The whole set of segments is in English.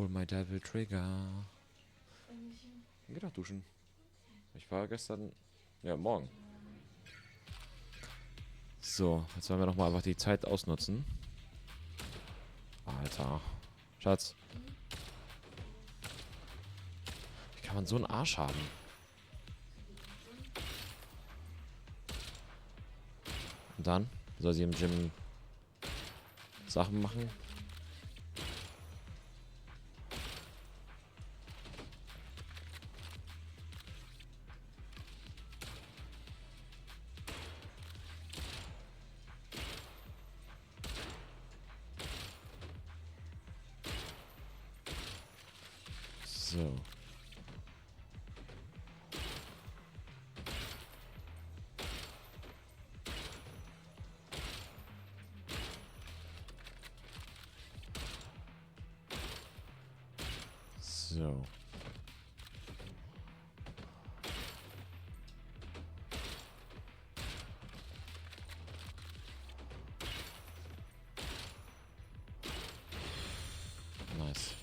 Pull my devil trigger. Geh doch duschen. Ich war gestern... Ja, morgen. So, jetzt wollen wir doch mal einfach die Zeit ausnutzen. Alter. Schatz. Wie kann man so einen Arsch haben? Und dann soll sie im Gym Sachen machen. So. So. Nice.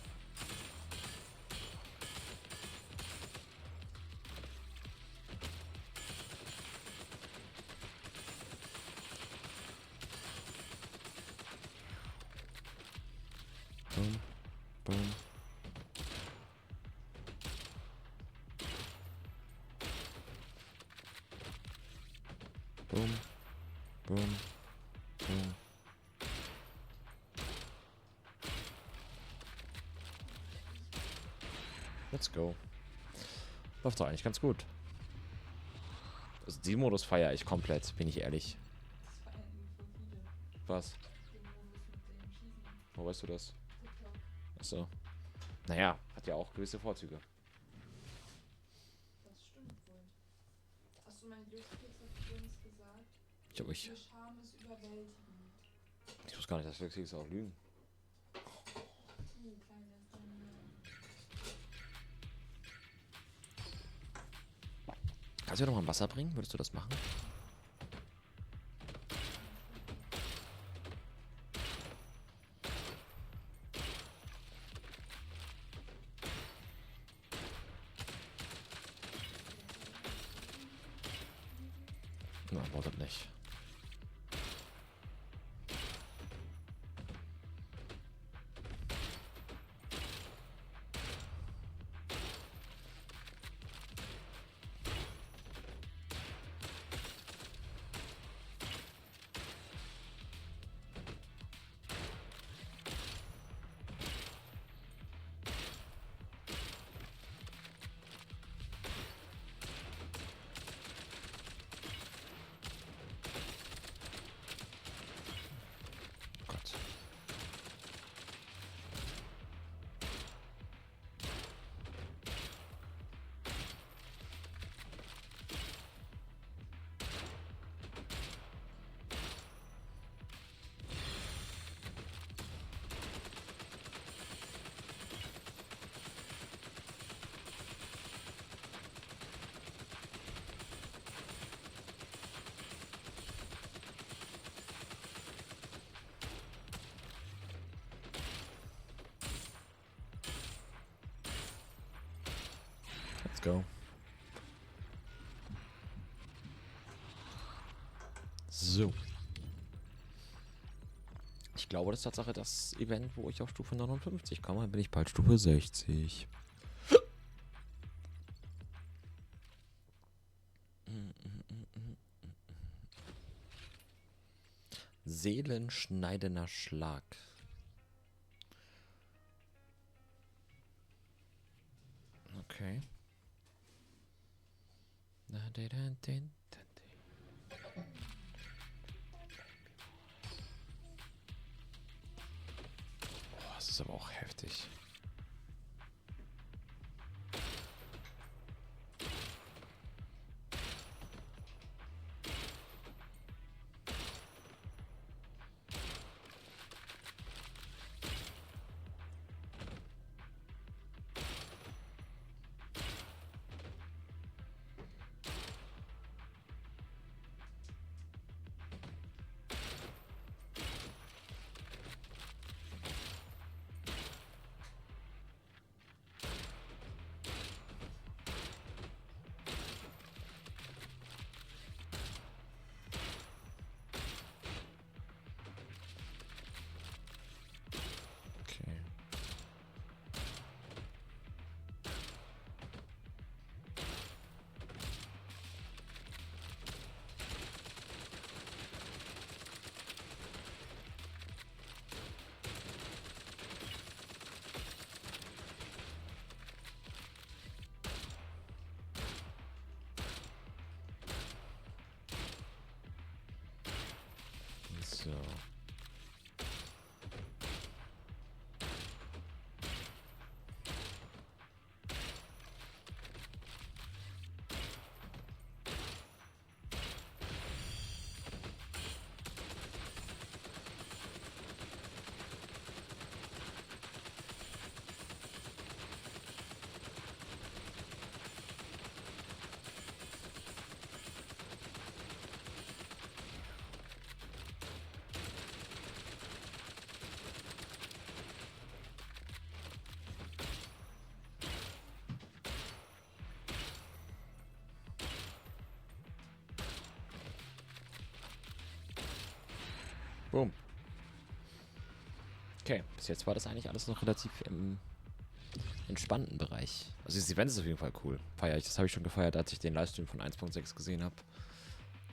Boom, boom. Boom, boom, boom. Let's go. Läuft doch eigentlich ganz gut. Also diesen Modus feiere ich komplett, bin ich ehrlich. Das feiern die voll viele. Was? Den Modus mit dem Schießen. Wo weißt du das? TikTok. Achso. Naja, hat ja auch gewisse Vorzüge. Das stimmt wohl. Hast du mein Glückskeks übrigens gesagt? Ich hab euch. Ihr Charme ist überwältigend. Ich wusste gar nicht, dass Flexis auch lügen. Du kleine Sonne. Kannst du mir noch mal Wasser bringen? Würdest du das machen? Na, wartet nicht. Gott. Let's go. So. Ich glaube, das ist Tatsache das Event, wo ich auf Stufe 59 komme. Dann bin ich bald Stufe 60. Seelenschneidender Schlag. Okay. Oh, das ist aber auch heftig. Okay, bis jetzt war das eigentlich alles noch relativ im entspannten Bereich. Also das Event ist auf jeden Fall cool. Feier ich. Das habe ich schon gefeiert, als ich den Livestream von 1.6 gesehen habe.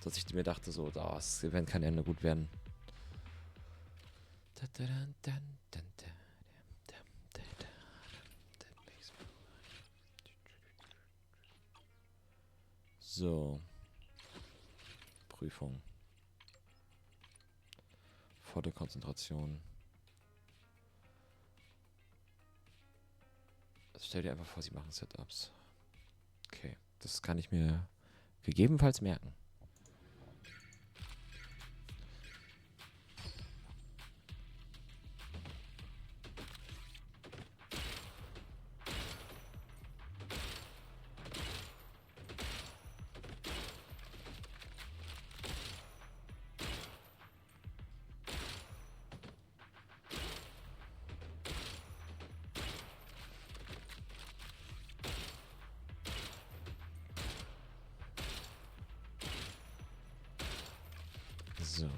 Dass ich mir dachte, so, das Event kann ja nur gut werden. So. Prüfung. Volle Konzentration. Also stell dir einfach vor, sie machen Setups. Okay, das kann ich mir gegebenenfalls merken. So.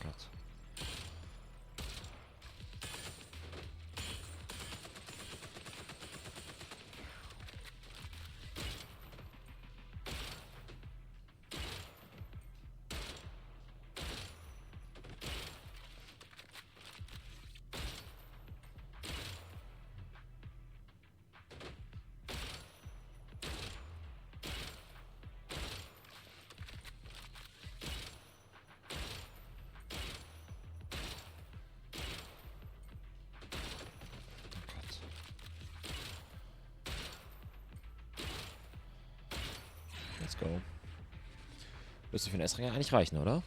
Gott. Let's go. Müsste für den S-Rang eigentlich reichen, oder?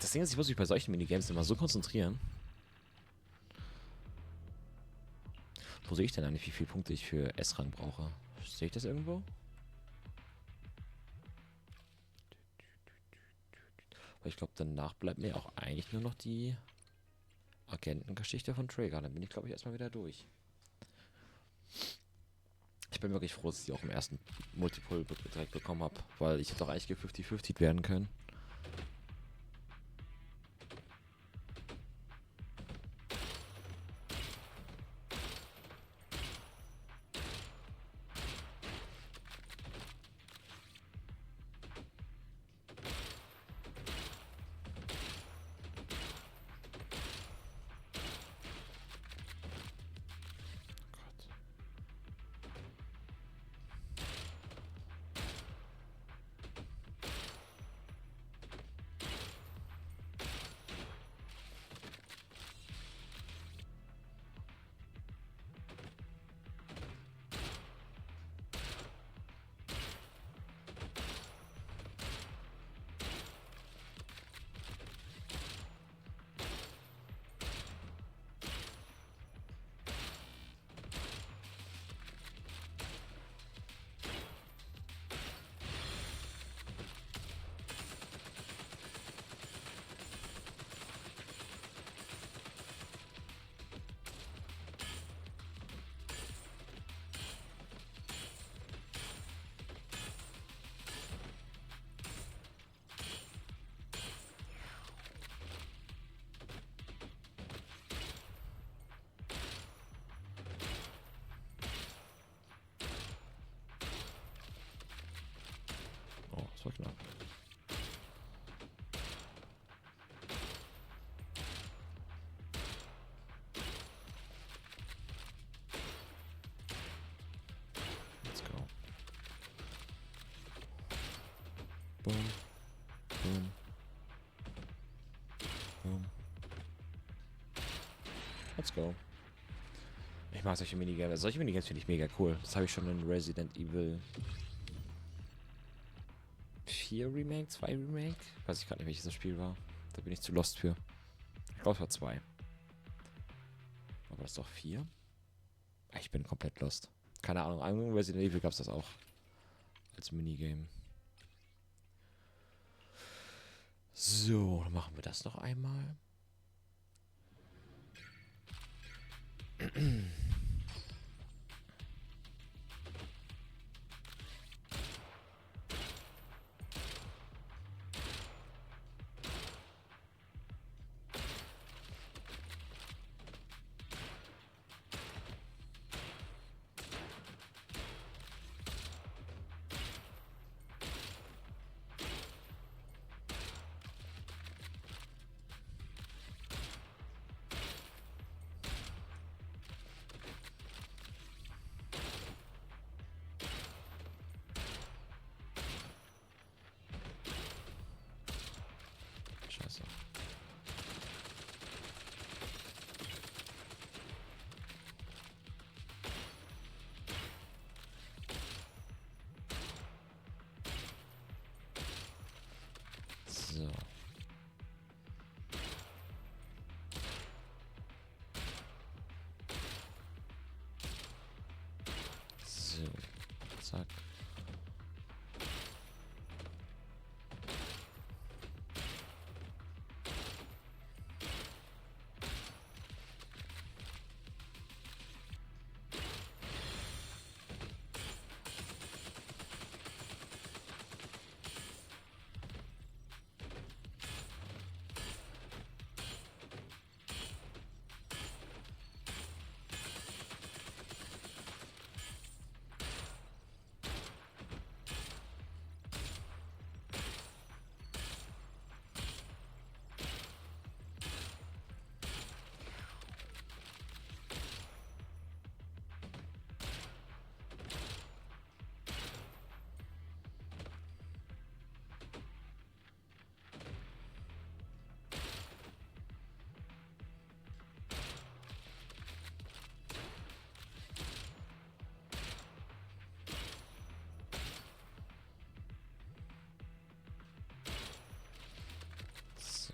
Das Ding ist, ich muss mich bei solchen Minigames immer so konzentrieren. Wo sehe ich denn eigentlich, wie viele Punkte ich für S-Rang brauche? Sehe ich das irgendwo? Weil ich glaube, danach bleibt mir auch eigentlich nur noch die Agentengeschichte von Traeger. Dann bin ich, glaube ich, erstmal wieder durch. Ich bin wirklich froh, dass ich die auch im ersten Multiple direkt bekommen habe, weil ich hätte doch eigentlich ge-50-50 werden können. Oh, das war knapp. Let's go. Boom. Boom. Boom. Let's go. Ich mag solche Minigames. Solche Minigames finde ich mega cool. Das habe ich schon in Resident Evil 4 4 Remake, 2 Remake. Weiß ich gerade nicht, welches das Spiel war. Da bin ich zu lost für. Ich glaube, es war 2. Aber das ist doch 4? Ich bin komplett lost. Keine Ahnung, irgendwo Resident Evil gab es das auch. Als Minigame. So, dann machen wir das noch einmal. Scheiße. So. So. Zack. So.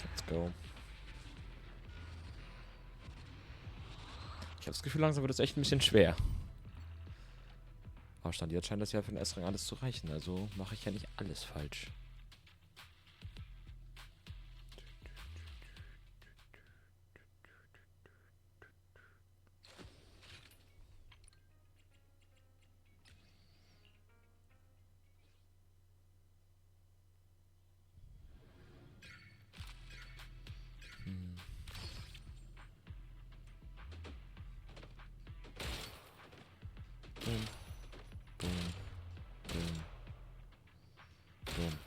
Let's go. Ich habe das Gefühl, langsam wird es echt ein bisschen schwer. Aber Stand jetzt scheint das ja für den S-Rang alles zu reichen. Also mache ich ja nicht alles falsch. Boom, boom, boom, boom.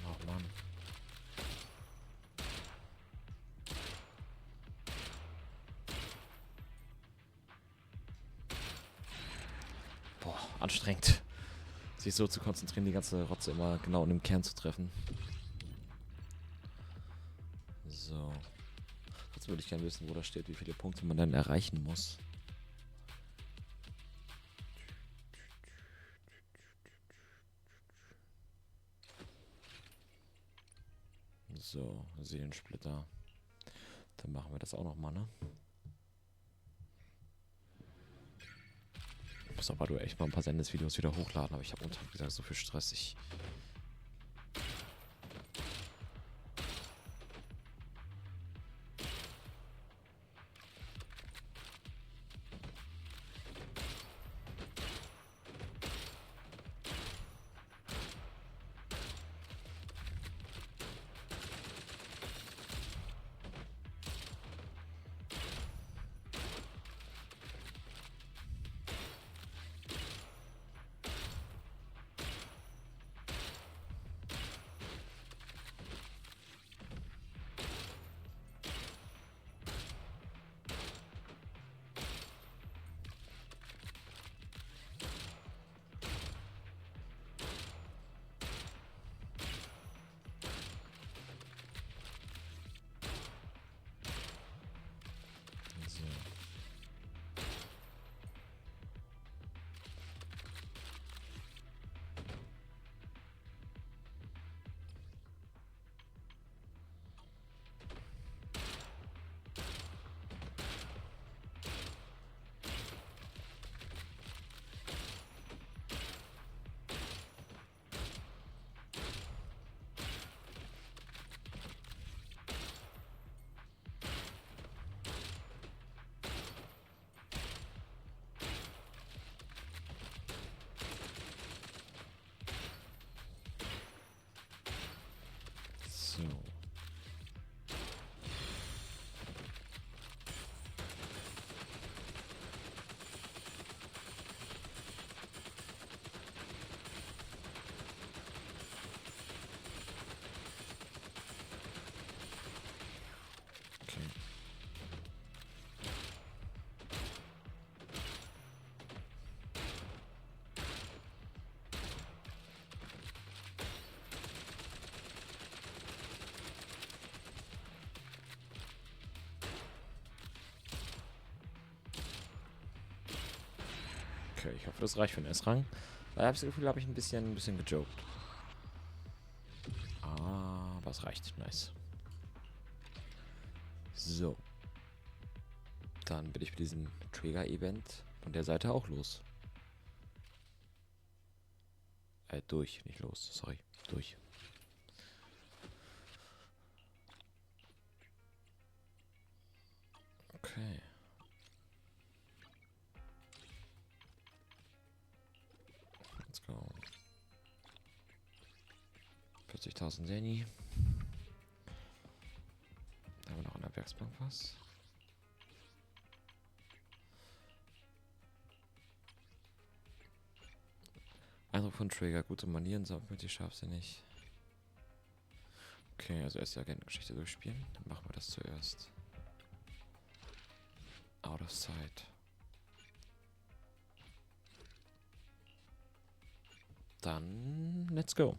Oh Mann. Boah, anstrengend. Sich so zu konzentrieren, die ganze Rotze immer genau in dem Kern zu treffen. So. Trotzdem würde ich gerne wissen, wo da steht, wie viele Punkte man dann erreichen muss. So, Seelensplitter. Dann machen wir das auch nochmal, ne? Ich muss aber echt mal ein paar Sendesvideos wieder hochladen, aber ich habe unter gesagt so viel Stress. So. Okay. Okay, ich hoffe, das reicht für den S-Rang. Weil ich habe das Gefühl, habe ich ein bisschen gejoked. Aber es reicht. Nice. So. Dann bin ich mit diesem Trigger-Event von der Seite auch los. Durch, nicht los. Sorry. Durch. Okay. Let's go. 40.000 Seni. Da haben wir noch an der Werksbank was. Eindruck von Trigger, gute Manieren, sorgfältig, scharfsinnig. Okay, also erst die Agentengeschichte durchspielen. Dann machen wir das zuerst. Out of sight. Dann let's go.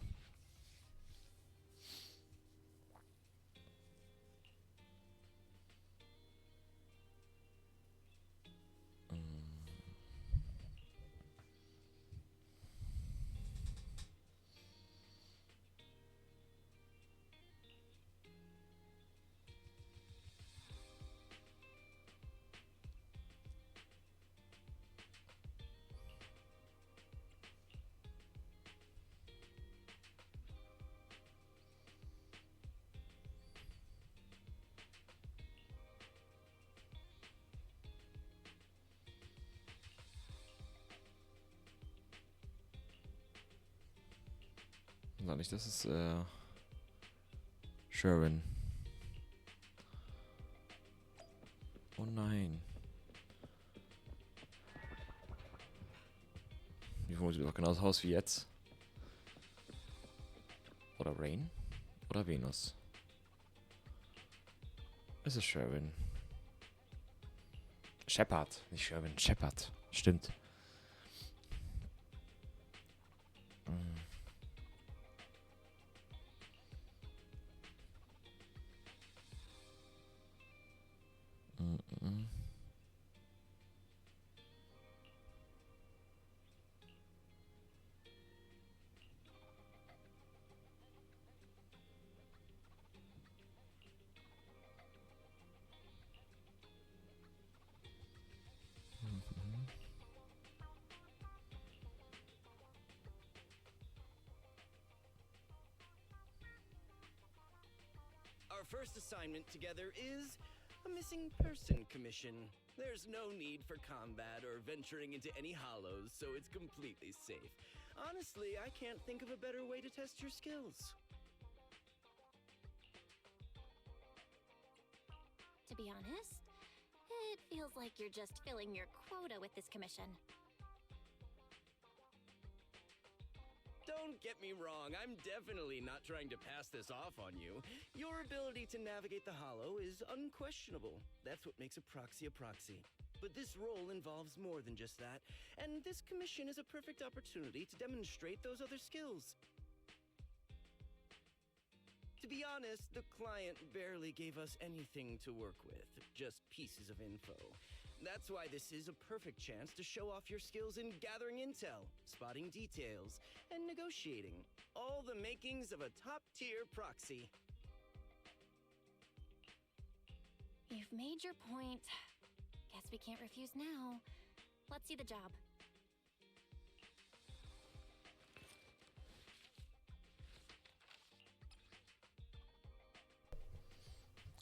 Sag nicht, das ist Sharon. Oh nein. Die Wohnung sieht doch genauso aus wie jetzt. Oder Rain? Oder Venus? Es ist Sharon. Shepard, nicht Sharon, Shepard. Stimmt. Our first assignment together is a missing person commission. There's no need for combat or venturing into any hollows, so it's completely safe. Honestly, I can't think of a better way to test your skills. To be honest, it feels like you're just filling your quota with this commission. Don't get me wrong, I'm definitely not trying to pass this off on you. Your ability to navigate the hollow is unquestionable. That's what makes a proxy a proxy. But this role involves more than just that, and this commission is a perfect opportunity to demonstrate those other skills. To be honest, the client barely gave us anything to work with, just pieces of info. That's why this is a perfect chance to show off your skills in gathering intel, spotting details, and negotiating. All the makings of a top-tier proxy. You've made your point. Guess we can't refuse now. Let's see the job.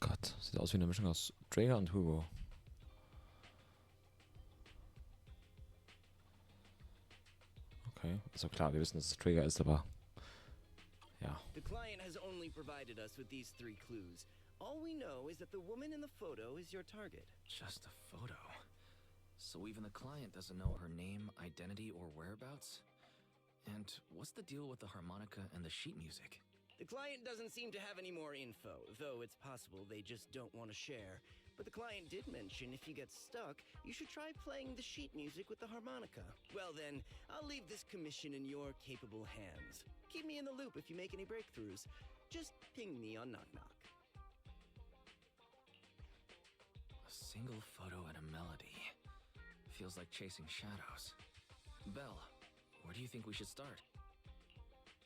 Gott, sieht aus wie eine Mischung aus Traeger und Hugo. Okay, also klar, wir wissen, dass es Traeger ist, aber ja. The client has only provided us with these 3 clues. All we know is that the woman in the photo is your target. Just a photo. So even the client doesn't know her name, identity, or whereabouts? And what's the deal with the harmonica and the sheet music? The client doesn't seem to have any more info, though it's possible they just don't want to share. But the client did mention if you get stuck, you should try playing the sheet music with the harmonica. Well then, I'll leave this commission in your capable hands. Keep me in the loop if you make any breakthroughs. Just ping me on Knock Knock. A single photo and a melody. Feels like chasing shadows. Belle, where do you think we should start?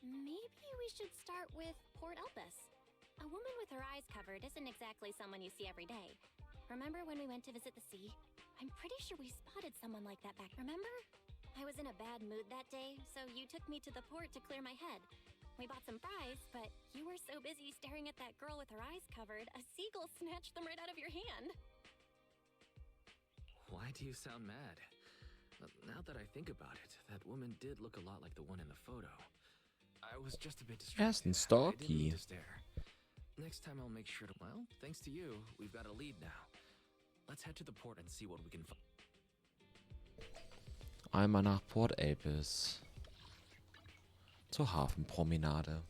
Maybe we should start with Port Elpis. A woman with her eyes covered isn't exactly someone you see every day. Remember when we went to visit the sea? I'm pretty sure we spotted someone like that back, remember? I was in a bad mood that day, so you took me to the port to clear my head. We bought some fries, but you were so busy staring at that girl with her eyes covered, a seagull snatched them right out of your hand. Why do you sound mad? Now that I think about it, that woman did look a lot like the one in the photo. I was just a bit distracted. Erst ein I didn't mean Stalky. to stare. Next time I'll make sure to... Well, thanks to you, we've got a lead now. Let's head to the port and see what we can find. Einmal nach Port Elpis. Zur Hafenpromenade.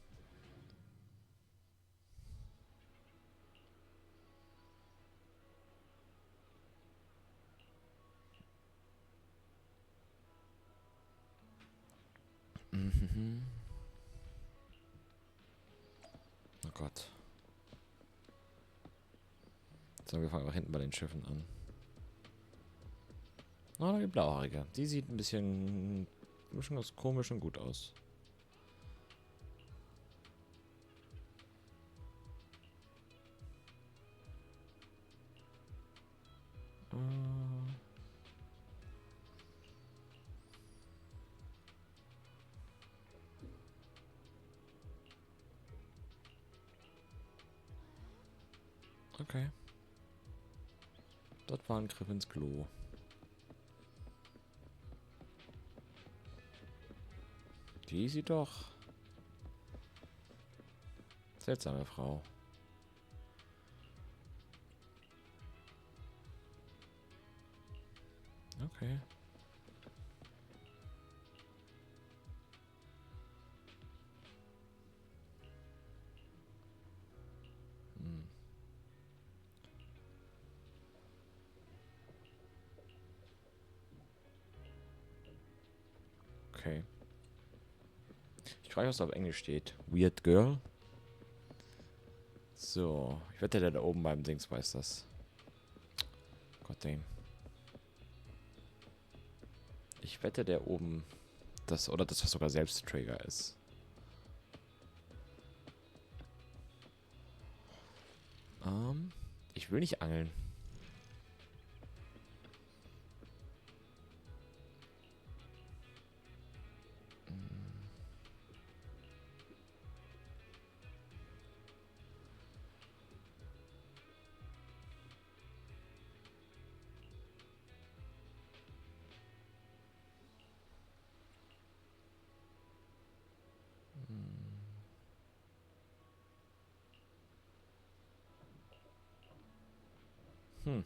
Mhm. Oh Gott. So, wir fangen einfach hinten bei den Schiffen an. Oh, die Blauhaarige. Die sieht ein bisschen aus komisch und gut aus. Okay. Das war ein Griff ins Klo. Die sieht doch... Seltsame Frau. Okay. Okay. Ich frage, was da auf Englisch steht. Weird Girl. So. Ich wette, der da oben beim Dings weiß das. Goddamn. Ich wette, der oben das, oder das, was sogar selbst Trigger ist. Ich will nicht angeln. Hm.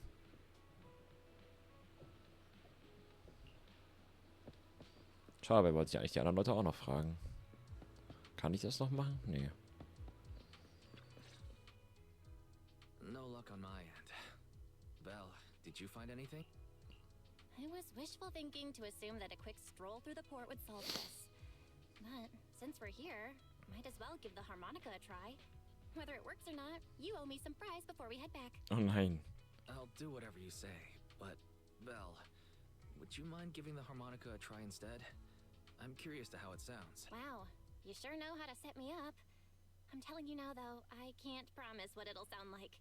Schade, weil wollte ich eigentlich die anderen Leute auch noch fragen. Kann ich das noch machen? Nee. No luck on my end. Belle, did you find anything? It was wishful thinking to assume that a quick stroll through the port would solve this. But since we're here, might as well give the harmonica a try. Whether it works or not, you owe me some fries before we head back. Oh nein. I'll do whatever you say, but Belle, would you mind giving the harmonica a try instead? I'm curious to how it sounds. Wow, you sure know how to set me up. I'm telling you now, though, I can't promise what it'll sound like.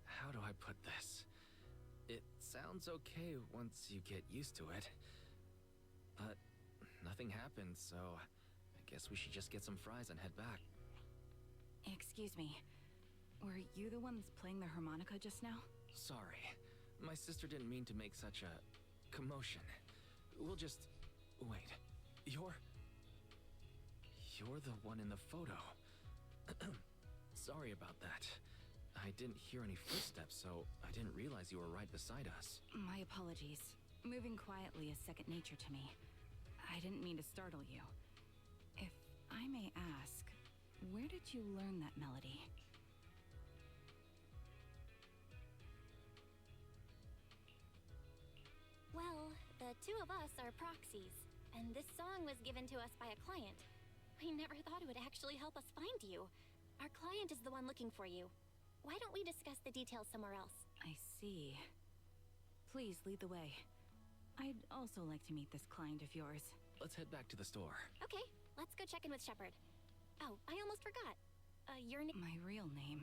How do I put this? It sounds okay once you get used to it. But nothing happened, so I guess we should just get some fries and head back. Excuse me. Were you the ones playing the harmonica just now? Sorry. My sister didn't mean to make such a commotion. We'll just... Wait. You're the one in the photo. Sorry about that. I didn't hear any footsteps, so I didn't realize you were right beside us. My apologies. Moving quietly is second nature to me. I didn't mean to startle you. If I may ask, where did you learn that melody? Well, the two of us are proxies, and this song was given to us by a client. We never thought it would actually help us find you. Our client is the one looking for you. Why don't we discuss the details somewhere else? I see. Please lead the way. I'd also like to meet this client of yours. Let's head back to the store. Okay, let's go check in with Shepard. Oh, I almost forgot. Your name? My real name.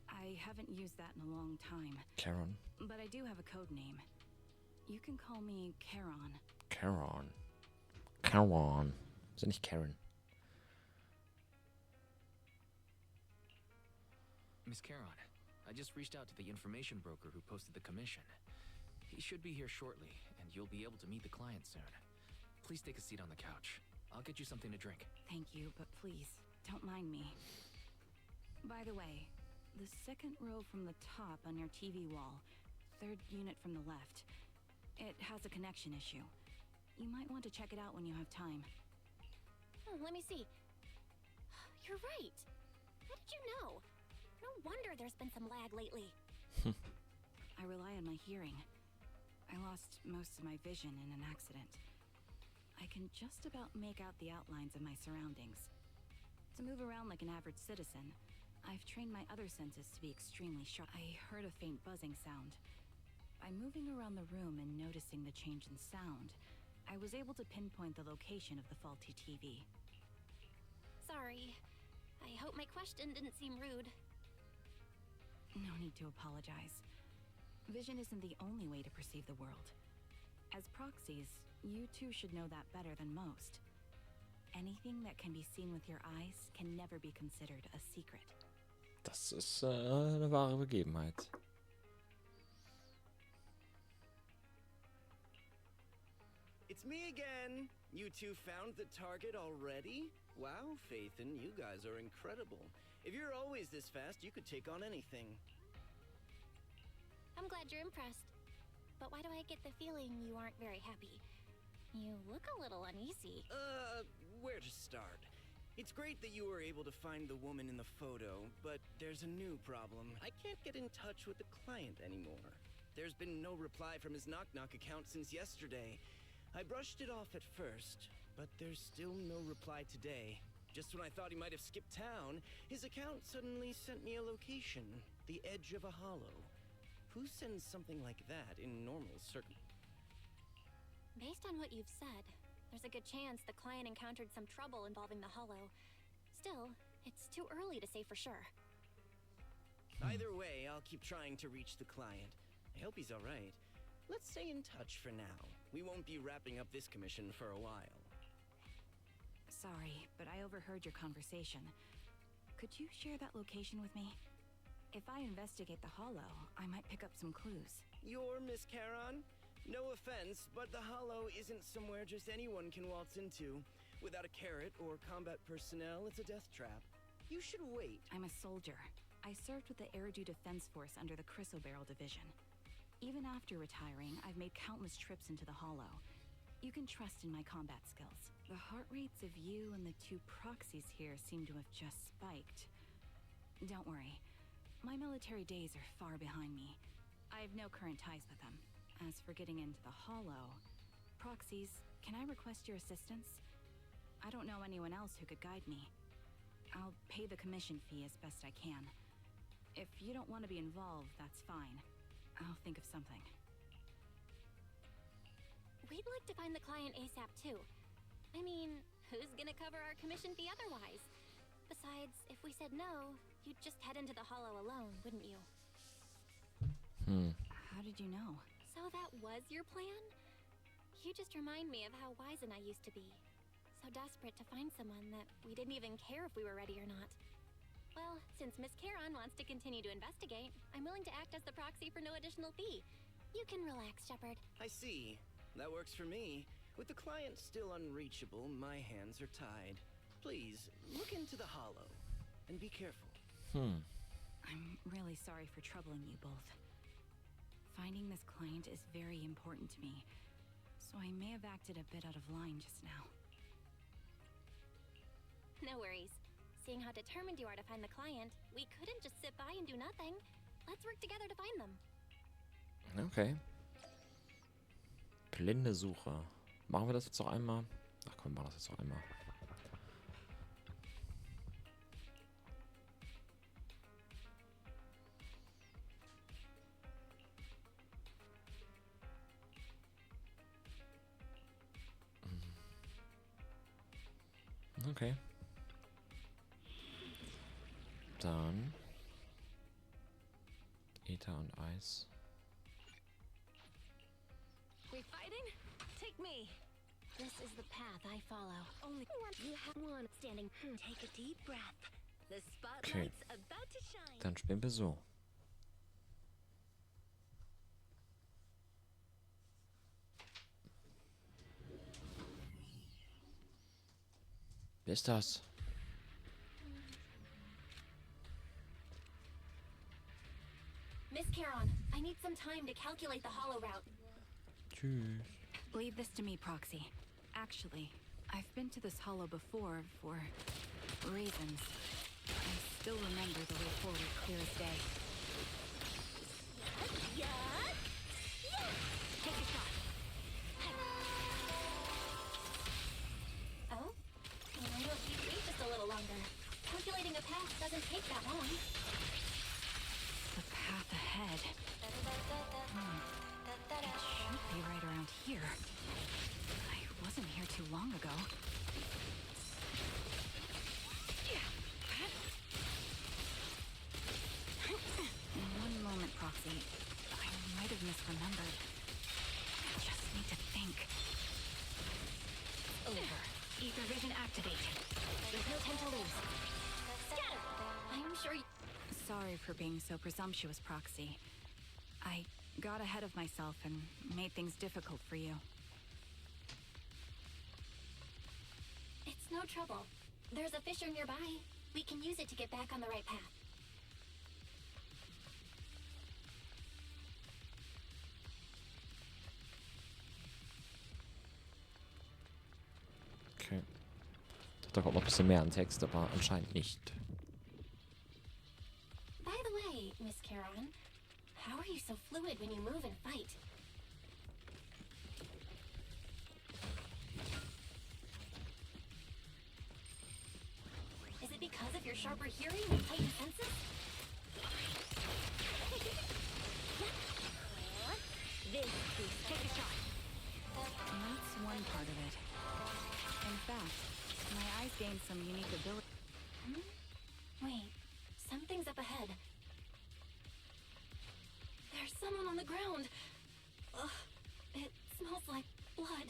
I haven't used that in a long time. Karen. But I do have a code name. You can call me Charon. Karen. Karen. Ist ja nicht Karen. Miss Charon, I just reached out to the information broker who posted the commission. He should be here shortly, and you'll be able to meet the client soon. Please take a seat on the couch. I'll get you something to drink. Thank you, but please, don't mind me. By the way, the second row from the top on your TV wall, third unit from the left, it has a connection issue. You might want to check it out when you have time. Let me see. You're right. How did you know? No wonder there's been some lag lately. I rely on my hearing. I lost most of my vision in an accident. I can just about make out the outlines of my surroundings. To move around like an average citizen, I've trained my other senses to be extremely sharp. I heard a faint buzzing sound. By moving around the room and noticing the change in sound, I was able to pinpoint the location of the faulty TV. Sorry. I hope my question didn't seem rude. No need to apologize. Vision isn't the only way to perceive the world. As proxies, you two should know that better than most. Anything that can be seen with your eyes can never be considered a secret. Das ist eine wahre Begebenheit. It's me again. You two found the target already? Wow, Phaethon, you guys are incredible. If you're always this fast, you could take on anything. I'm glad you're impressed. But why do I get the feeling you aren't very happy? You look a little uneasy. Where to start? It's great that you were able to find the woman in the photo, but there's a new problem. I can't get in touch with the client anymore. There's been no reply from his Knock Knock account since yesterday. I brushed it off at first, but there's still no reply today. Just when I thought he might have skipped town, his account suddenly sent me a location, the edge of a hollow. Who sends something like that in normal circumstances? Based on what you've said, there's a good chance the client encountered some trouble involving the hollow. Still, it's too early to say for sure. Either way, I'll keep trying to reach the client. I hope he's alright. Let's stay in touch for now. We won't be wrapping up this commission for a while. Sorry, but I overheard your conversation. Could you share that location with me? If I investigate the hollow, I might pick up some clues. You're Miss Charon? No offense, but the Hollow isn't somewhere just anyone can waltz into. Without a carrot or combat personnel, it's a death trap. You should wait. I'm a soldier. I served with the Eridu Defense Force under the Chrysoberyl Division. Even after retiring, I've made countless trips into the Hollow. You can trust in my combat skills. The heart rates of you and the two proxies here seem to have just spiked. Don't worry. My military days are far behind me. I have no current ties with them. As for getting into the Hollow, proxies, can I request your assistance? I don't know anyone else who could guide me. I'll pay the commission fee as best I can. If you don't want to be involved, that's fine. I'll think of something. We'd like to find the client ASAP too. I mean, who's gonna cover our commission fee otherwise? Besides, if we said no, you'd just head into the Hollow alone, wouldn't you? How did you know? So that was your plan? You just remind me of how wise and I used to be. So desperate to find someone that we didn't even care if we were ready or not. Well, since Miss Charon wants to continue to investigate, I'm willing to act as the proxy for no additional fee. You can relax, Shepard. I see. That works for me. With the client still unreachable, my hands are tied. Please, look into the Hollow. And be careful. I'm really sorry for troubling you both. Finding this client is very important to me, so I may have acted a bit out of line just now. No worries. Seeing how determined you are to find the client, we couldn't just sit by and do nothing. Let's work together to find them. Okay. Blinde Suche. Machen wir das jetzt noch einmal? Ach komm, wir machen das jetzt noch einmal. Okay. Dann Äther und Eis. We fighting? Take me. This is the path I follow. Only you have one standing. Take a deep breath. The spotlight's about to shine. Dann spielen wir so. Wer ist das? Miss Charon, I need some time to calculate the hollow route. Tschüss. Leave this to me, Proxy. Actually, I've been to this hollow before for reasons. I still remember the way forward clear as day. Take a shot. Oh? Why don't you wait just a little longer? Calculating a path doesn't take that long. The path ahead. It should be right around here. I wasn't here too long ago. One moment, Proxy. I might have misremembered. I just need to think. Over. Ether vision activate. There's no time to lose. Scatter! I'm sure you... Sorry for being so presumptuous, Proxy. I got ahead of myself and made things difficult for you. It's no trouble. There's a fissure nearby. We can use it to get back on the right path. Okay. Da kommt noch ein bisschen mehr an Text, aber anscheinend nicht. By the way, Miss Charon, how are you so fluid when you move and fight? Is it because of your sharper hearing and heightened senses? Take a shot. That's one part of it. In fact, my eyes gained some unique ability. Wait, something's up ahead. There's someone on the ground. Ugh, it smells like blood.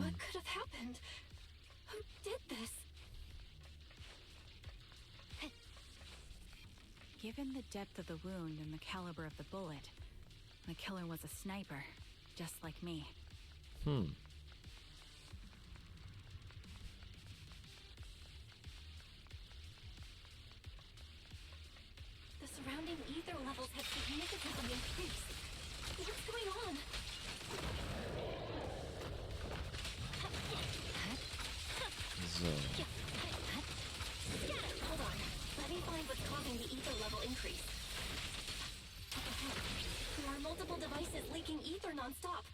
What could have happened? Who did this? Given the depth of the wound and the caliber of the bullet, the killer was a sniper, just like me. Hmm. The surrounding ether levels have significantly increased. What's going on? So. Hold on. Let me find what's causing the ether level increase. What the heck? There are multiple devices leaking ether non-stop.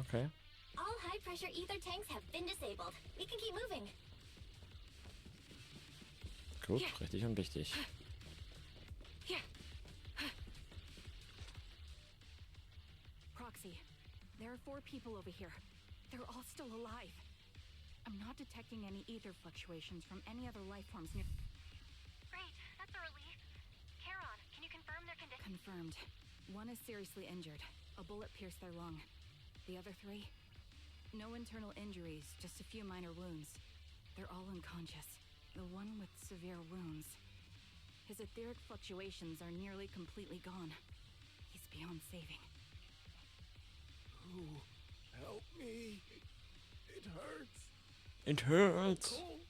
Okay. All high-pressure ether tanks have been disabled. We can keep moving. Gut, richtig und wichtig. Proxy, there are 4 people over here. They're all still alive. I'm not detecting any ether fluctuations from any other life forms near. Great, that's a relief. Charon, can you confirm their condition? Confirmed. One is seriously injured. A bullet pierced their lung. The other 3? No internal injuries, just a few minor wounds. They're all unconscious. The one with severe wounds. His etheric fluctuations are nearly completely gone. He's beyond saving. Ooh, help me. It hurts. It hurts. Cold.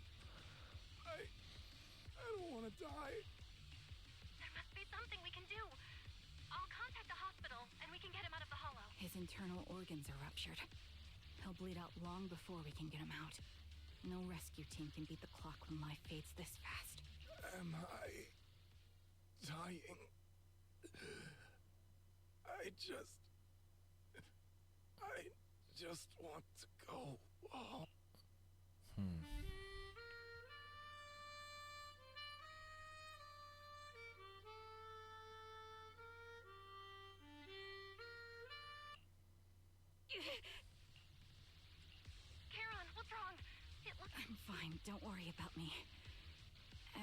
I don't want to die. There must be something we can do. I'll contact the hospital, and we can get him out of the hollow. His internal organs are ruptured. He'll bleed out long before we can get him out. No rescue team can beat the clock when life fades this fast. Am I dying? I just want to go home. Charon, what's wrong? It looks... I'm fine, don't worry about me.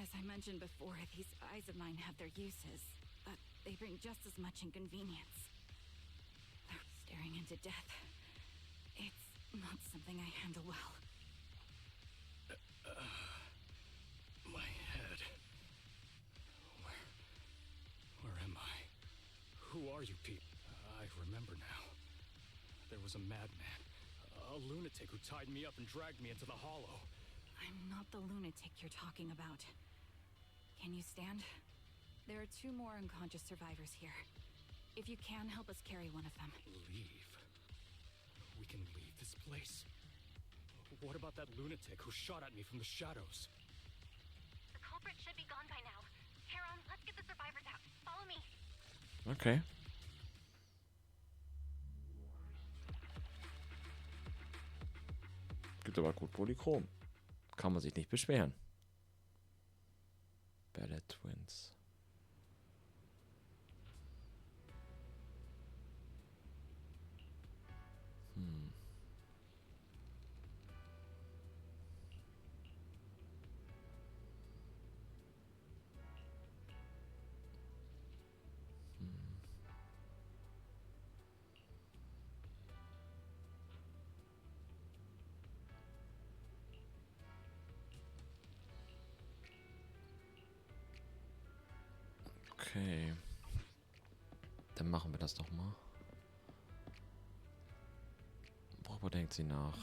As I mentioned before, these eyes of mine have their uses, but they bring just as much inconvenience. They're staring into death. It's not something I handle well. My head. Where am I? Who are you people? I remember now. There was a madman, a lunatic who tied me up and dragged me into the hollow. I'm not the lunatic you're talking about. Can you stand? There are 2 more unconscious survivors here. If you can, help us carry one of them. Leave? We can leave this place? What about that lunatic who shot at me from the shadows? The culprit should be gone by now. Charon, let's get the survivors out. Follow me. Okay. Gibt aber gut Polychrom. Kann man sich nicht beschweren. Ballet Twins. Okay. Dann machen wir das doch mal. Worüber denkt sie nach?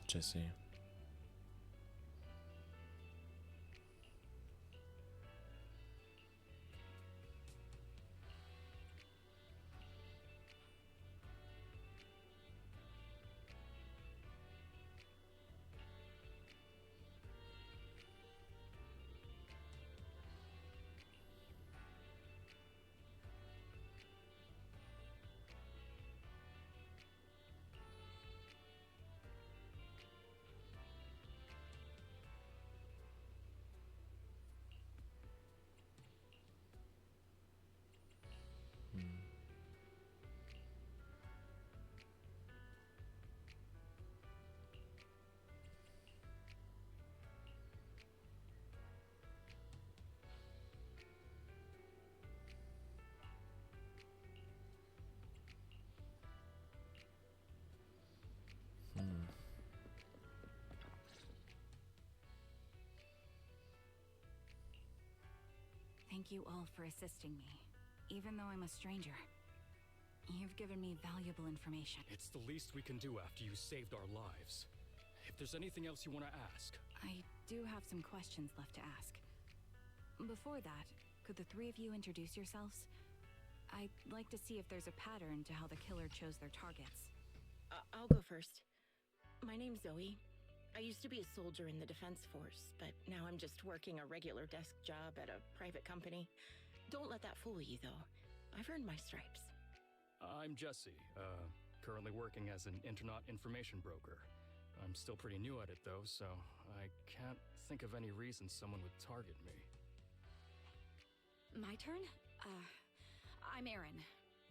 Jesse. Thank you all for assisting me, even though I'm a stranger. You've given me valuable information. It's the least we can do after you saved our lives. If there's anything else you want to ask. I do have some questions left to ask. Before that, could the three of you introduce yourselves? I'd like to see if there's a pattern to how the killer chose their targets. I'll go first. My name's Zoe. I used to be a soldier in the Defense Force, but now I'm just working a regular desk job at a private company. Don't let that fool you, though. I've earned my stripes. I'm Jesse, currently working as an internet information broker. I'm still pretty new at it, though, so I can't think of any reason someone would target me. My turn? I'm Erin.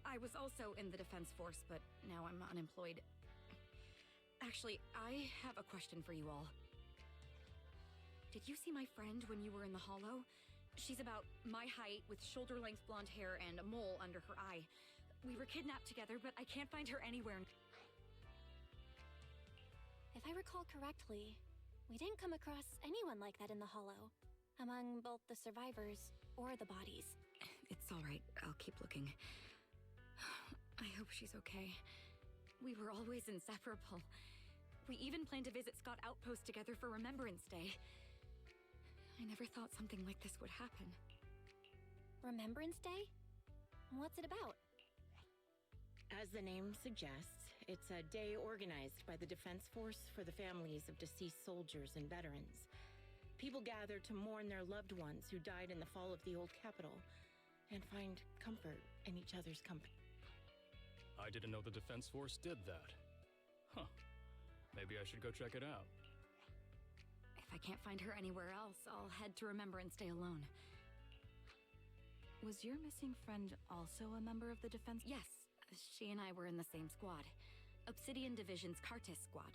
I was also in the Defense Force, but now I'm unemployed. Actually, I have a question for you all. Did you see my friend when you were in the Hollow? She's about my height with shoulder-length blonde hair and a mole under her eye. We were kidnapped together, but I can't find her anywhere. If I recall correctly, we didn't come across anyone like that in the Hollow, among both the survivors or the bodies. It's all right. I'll keep looking. I hope she's okay. We were always inseparable. We even planned to visit Scott Outpost together for Remembrance Day. I never thought something like this would happen. Remembrance Day? What's it about? As the name suggests, it's a day organized by the Defense Force for the families of deceased soldiers and veterans. People gather to mourn their loved ones who died in the fall of the old capital and find comfort in each other's company. I didn't know the Defense Force did that. Huh. Maybe I should go check it out. If I can't find her anywhere else, I'll head to Remembrance Day alone. Was your missing friend also a member of the Defense? Yes, she and I were in the same squad. Obsidian Division's Cartis squad.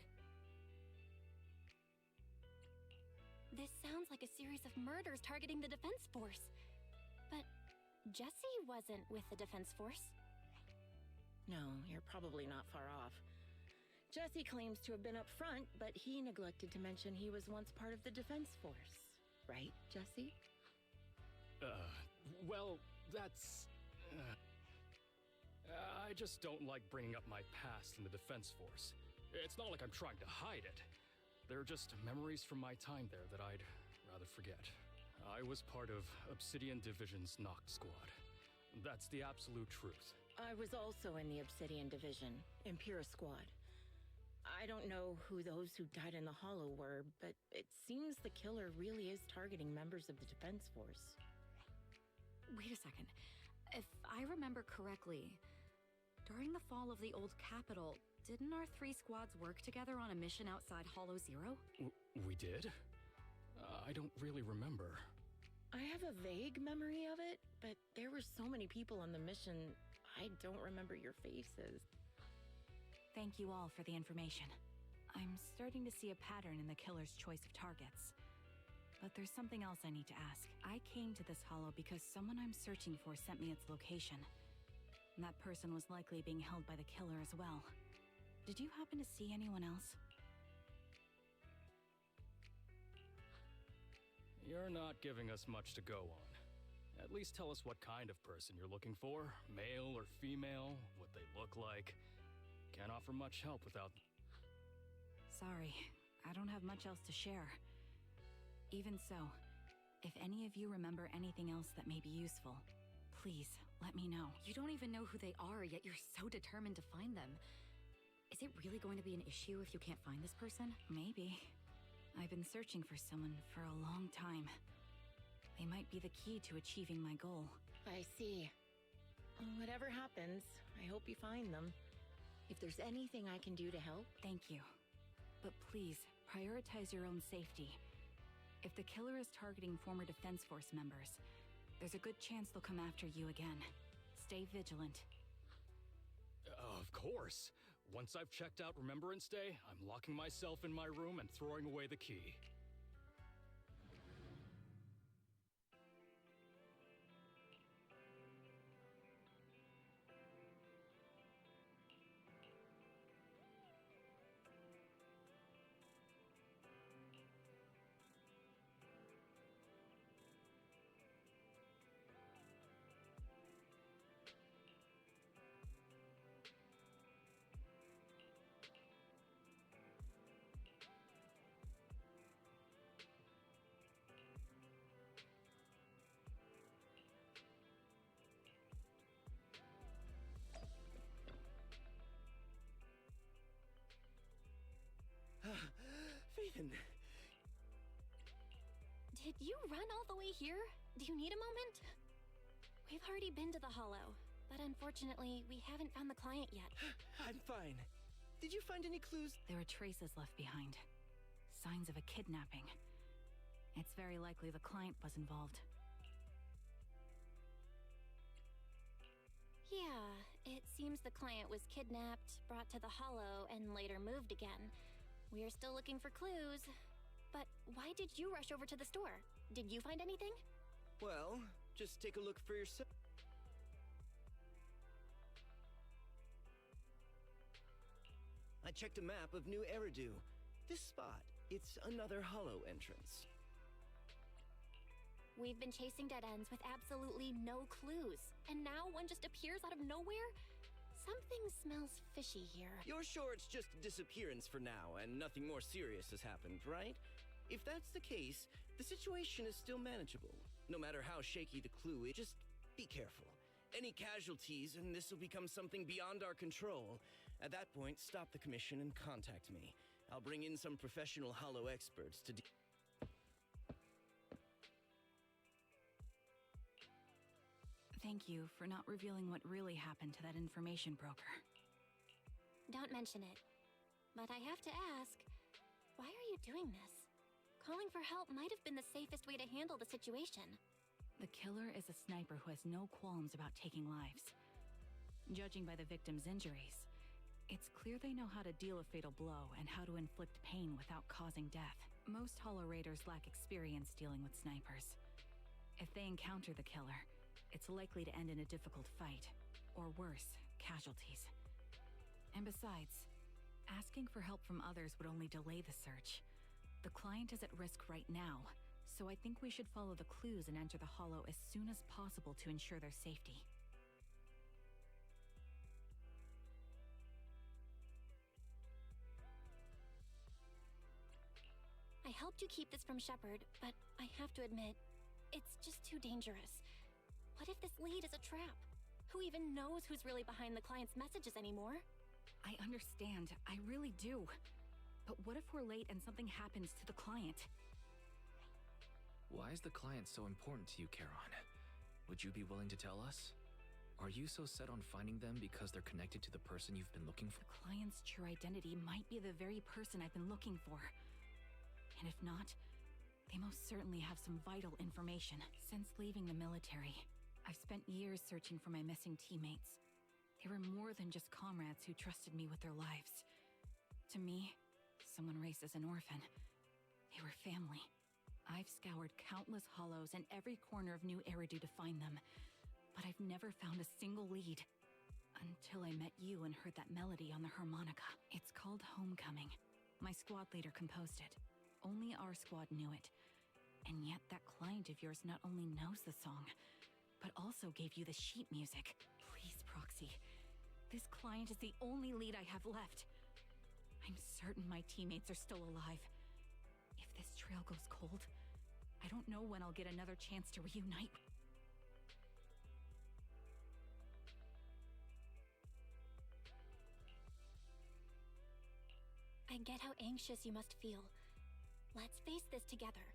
This sounds like a series of murders targeting the Defense Force. But Jesse wasn't with the Defense Force. No, you're probably not far off. Jesse claims to have been up front, but he neglected to mention he was once part of the Defense Force. Right, Jesse? Well, that's... I just don't like bringing up my past in the Defense Force. It's not like I'm trying to hide it. They're just memories from my time there that I'd rather forget. I was part of Obsidian Division's Noct squad. That's the absolute truth. I was also in the Obsidian Division, Impera squad. I don't know who those who died in the Hollow were, but it seems the killer really is targeting members of the Defense Force. Wait a second. If I remember correctly, during the fall of the old capital, didn't our three squads work together on a mission outside Hollow Zero? We did? I don't really remember. I have a vague memory of it, but there were so many people on the mission, I don't remember your faces. Thank you all for the information. I'm starting to see a pattern in the killer's choice of targets. But there's something else I need to ask. I came to this hollow because someone I'm searching for sent me its location. And that person was likely being held by the killer as well. Did you happen to see anyone else? You're not giving us much to go on. At least tell us what kind of person you're looking for. Male or female, what they look like. Can't offer much help without... Sorry, I don't have much else to share. Even so, if any of you remember anything else that may be useful, please let me know. You don't even know who they are, yet you're so determined to find them. Is it really going to be an issue if you can't find this person? Maybe. I've been searching for someone for a long time. They might be the key to achieving my goal. I see. Whatever happens, I hope you find them. If there's anything I can do to help... Thank you. But please, prioritize your own safety. If the killer is targeting former Defense Force members, there's a good chance they'll come after you again. Stay vigilant. Of course. Once I've checked out Remembrance Day, I'm locking myself in my room and throwing away the key. Faven. Did you run all the way here? Do you need a moment? We've already been to the Hollow, but unfortunately, we haven't found the client yet. I'm fine. Did you find any clues? There are traces left behind. Signs of a kidnapping. It's very likely the client was involved. Yeah, it seems the client was kidnapped, brought to the Hollow, and later moved again. We're still looking for clues. But why did you rush over to the store? Did you find anything? Well, just take a look for yourself. I checked a map of New Eridu. This spot, it's another hollow entrance. We've been chasing dead ends with absolutely no clues, and now one just appears out of nowhere? Something smells fishy here. You're sure it's just a disappearance for now, and nothing more serious has happened, right? If that's the case, the situation is still manageable. No matter how shaky the clue is, just be careful. Any casualties, and this will become something beyond our control. At that point, stop the commission and contact me. I'll bring in some professional hollow experts to Thank you for not revealing what really happened to that information broker. Don't mention it. But I have to ask, why are you doing this? Calling for help might have been the safest way to handle the situation. The killer is a sniper who has no qualms about taking lives. Judging by the victim's injuries, it's clear they know how to deal a fatal blow and how to inflict pain without causing death. Most Hollow Raiders lack experience dealing with snipers. If they encounter the killer, it's likely to end in a difficult fight, or worse, casualties. And besides, asking for help from others would only delay the search. The client is at risk right now, so I think we should follow the clues and enter the Hollow as soon as possible to ensure their safety. I helped you keep this from Shepard, but I have to admit, it's just too dangerous. What if this lead is a trap? Who even knows who's really behind the client's messages anymore? I understand, I really do. But what if we're late and something happens to the client? Why is the client so important to you, Charon? Would you be willing to tell us? Are you so set on finding them because they're connected to the person you've been looking for? The client's true identity might be the very person I've been looking for. And if not, they most certainly have some vital information. Since leaving the military, I've spent years searching for my missing teammates. They were more than just comrades who trusted me with their lives. To me, someone raised as an orphan, they were family. I've scoured countless hollows and every corner of New Eridu to find them, but I've never found a single lead. Until I met you and heard that melody on the harmonica. It's called Homecoming. My squad leader composed it. Only our squad knew it. And yet that client of yours not only knows the song, but also gave you the sheet music. Please, Proxy. This client is the only lead I have left. I I'm certain my teammates are still alive. If this trail goes cold, I don't know when I'll get another chance to reunite. I get how anxious you must feel. Let's face this together.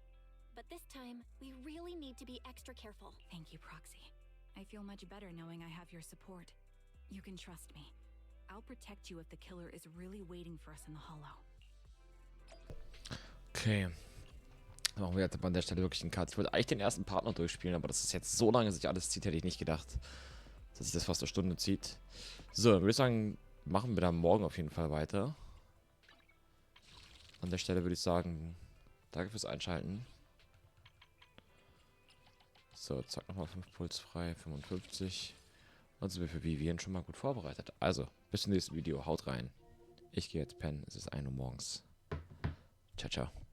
But this time, we really need to be extra careful. Thank you, Proxy. I feel much better knowing I have your support. You can trust me. I'll protect you if the killer is really waiting for us in the Hollow. Okay. Machen wir jetzt aber an der Stelle wirklich einen Cut. Ich wollte eigentlich den ersten Part noch durchspielen, aber dass es jetzt so lange sich alles zieht, hätte ich nicht gedacht. Dass sich das fast eine Stunde zieht. So, würde ich sagen, machen wir dann morgen auf jeden Fall weiter. An der Stelle würde ich sagen, danke fürs Einschalten. So, zack, nochmal 5 Puls frei, 55. Und sind wir für Vivien schon mal gut vorbereitet. Also, bis zum nächsten Video. Haut rein. Ich gehe jetzt pennen. Es ist 1 Uhr morgens. Ciao, ciao.